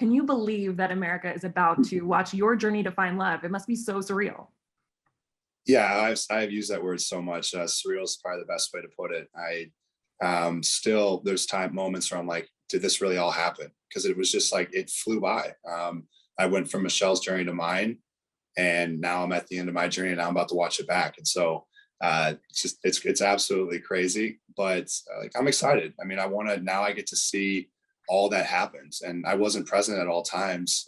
can you believe that America is about to watch your journey to find love? It must be so surreal. Yeah, I've used that word so much. Surreal is probably the best way to put it. Still, there's moments where I'm like, did this really all happen? Because it was just like, it flew by. I went from Michelle's journey to mine, and now I'm at the end of my journey, and now I'm about to watch it back. And so it's absolutely crazy, but like, I'm excited. I mean, now I get to see all that happens, and I wasn't present at all times.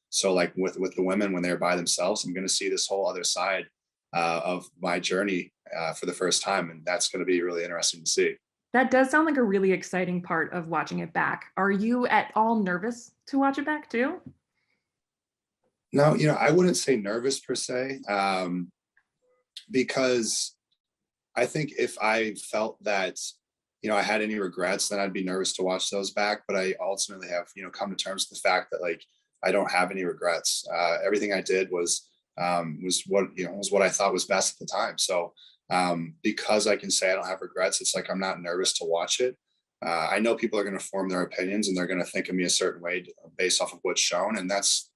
So like with the women, when they're by themselves, I'm going to see this whole other side of my journey for the first time. And that's going to be really interesting to see. That does sound like a really exciting part of watching it back. Are you at all nervous to watch it back too? No, I wouldn't say nervous per se, because I think if I felt that, I had any regrets, then I'd be nervous to watch those back. But I ultimately have, come to terms with the fact that like, I don't have any regrets. Everything I did was what I thought was best at the time. So because I can say I don't have regrets, it's like I'm not nervous to watch it. I know people are going to form their opinions, and they're going to think of me a certain way based off of what's shown, and that's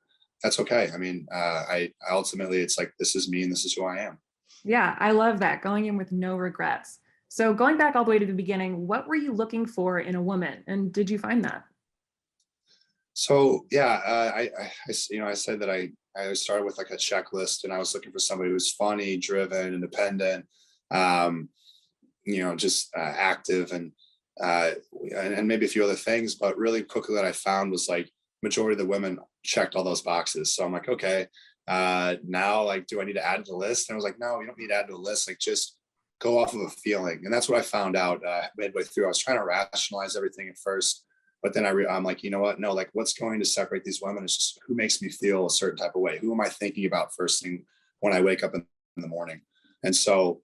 okay. I mean, I ultimately, it's like, this is me and this is who I am. Yeah, I love that, going in with no regrets. So going back all the way to the beginning, what were you looking for in a woman, and did you find that? So yeah, I said that I started with like a checklist, and I was looking for somebody who's funny, driven, independent, just active, and maybe a few other things. But really quickly, that I found was like, majority of the women checked all those boxes. So I'm like, okay, now like, do I need to add to the list? And I was like, no, you don't need to add to the list. Like, just go off of a feeling. And that's what I found out midway through. I was trying to rationalize everything at first, but then I'm like, you know what? No, like, what's going to separate these women is just who makes me feel a certain type of way. Who am I thinking about first thing when I wake up in the morning? And so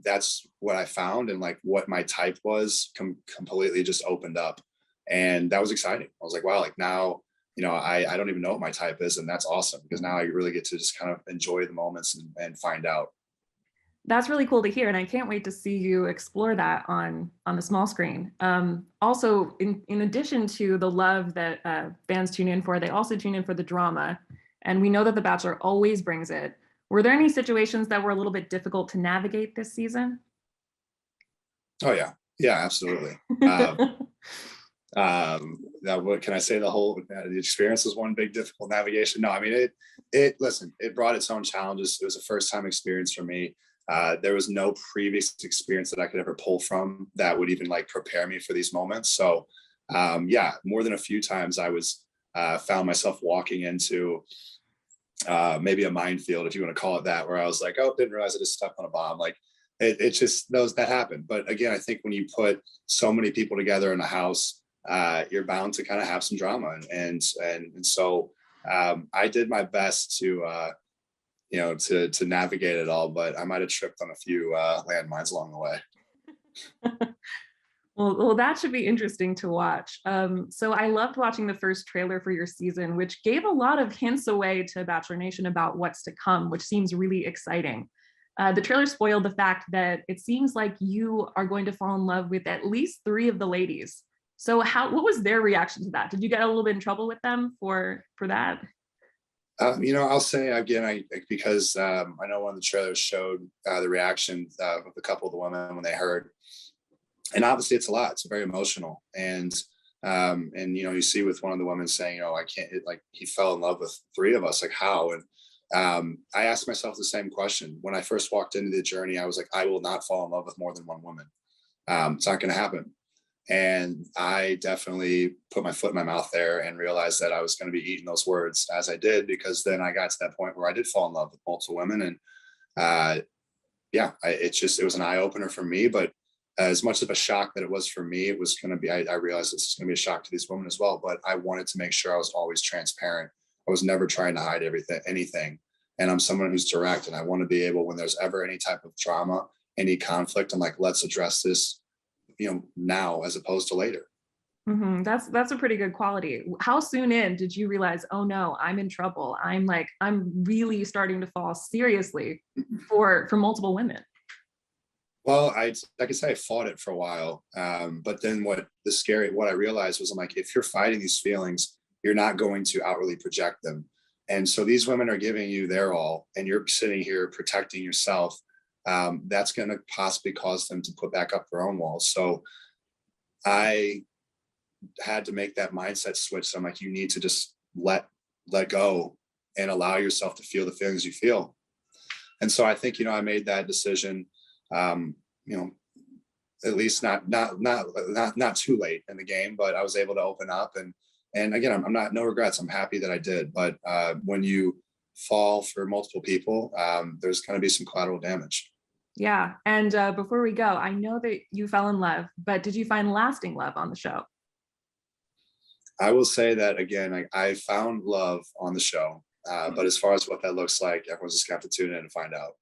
that's what I found, and like what my type was completely just opened up. And that was exciting. I was like, wow, like now, I don't even know what my type is. And that's awesome, because now I really get to just kind of enjoy the moments and find out. That's really cool to hear, and I can't wait to see you explore that on the small screen. Also, in addition to the love that fans tune in for, they also tune in for the drama, and we know that The Bachelor always brings it. Were there any situations that were a little bit difficult to navigate this season? Oh yeah, absolutely. What can I say? The experience was one big difficult navigation. No, I mean, it brought its own challenges. It was a first time experience for me. There was no previous experience that I could ever pull from that would even like prepare me for these moments. So more than a few times I was found myself walking into maybe a minefield, if you want to call it that, where I was like, oh, didn't realize I just stepped on a bomb. Like it just knows that happened. But again, I think when you put so many people together in a house, you're bound to kind of have some drama. And so I did my best to navigate it all, but I might have tripped on a few landmines along the way. Well, that should be interesting to watch. So I loved watching the first trailer for your season, which gave a lot of hints away to Bachelor Nation about what's to come, which seems really exciting. The trailer spoiled the fact that it seems like you are going to fall in love with at least 3 of the ladies. So what was their reaction to that? Did you get a little bit in trouble with them for that? I'll say again, because I know one of the trailers showed the reaction of a couple of the women when they heard, and obviously it's a lot. It's very emotional, and you see with one of the women saying, I can't. He fell in love with 3 of us. Like how? And I asked myself the same question when I first walked into the journey. I was like, I will not fall in love with more than one woman. It's not going to happen. And I definitely put my foot in my mouth there and realized that I was going to be eating those words as I did, because then I got to that point where I did fall in love with multiple women. And it was an eye opener for me. But as much of a shock that it was for me, it was going to be, I realized this is going to be a shock to these women as well. But I wanted to make sure I was always transparent. I was never trying to hide anything. And I'm someone who's direct, and I want to be able, when there's ever any type of drama, any conflict, I'm like, let's address this now as opposed to later. Mm-hmm. That's a pretty good quality. How soon in did you realize, oh no, I'm in trouble? I'm really starting to fall seriously for multiple women. Well, like I say, I fought it for a while. But then what I realized was, I'm like, if you're fighting these feelings, you're not going to outwardly project them. And so these women are giving you their all, and you're sitting here protecting yourself. That's going to possibly cause them to put back up their own walls. So I had to make that mindset switch. So I'm like, you need to just let go and allow yourself to feel the feelings you feel. And so I think, I made that decision, at least not too late in the game, but I was able to open up, and again, I'm not, no regrets. I'm happy that I did. But when you fall for multiple people, there's going to be some collateral damage. Yeah. And before we go, I know that you fell in love, but did you find lasting love on the show? I will say that again, I found love on the show. But as far as what that looks like, everyone's just got to tune in and find out.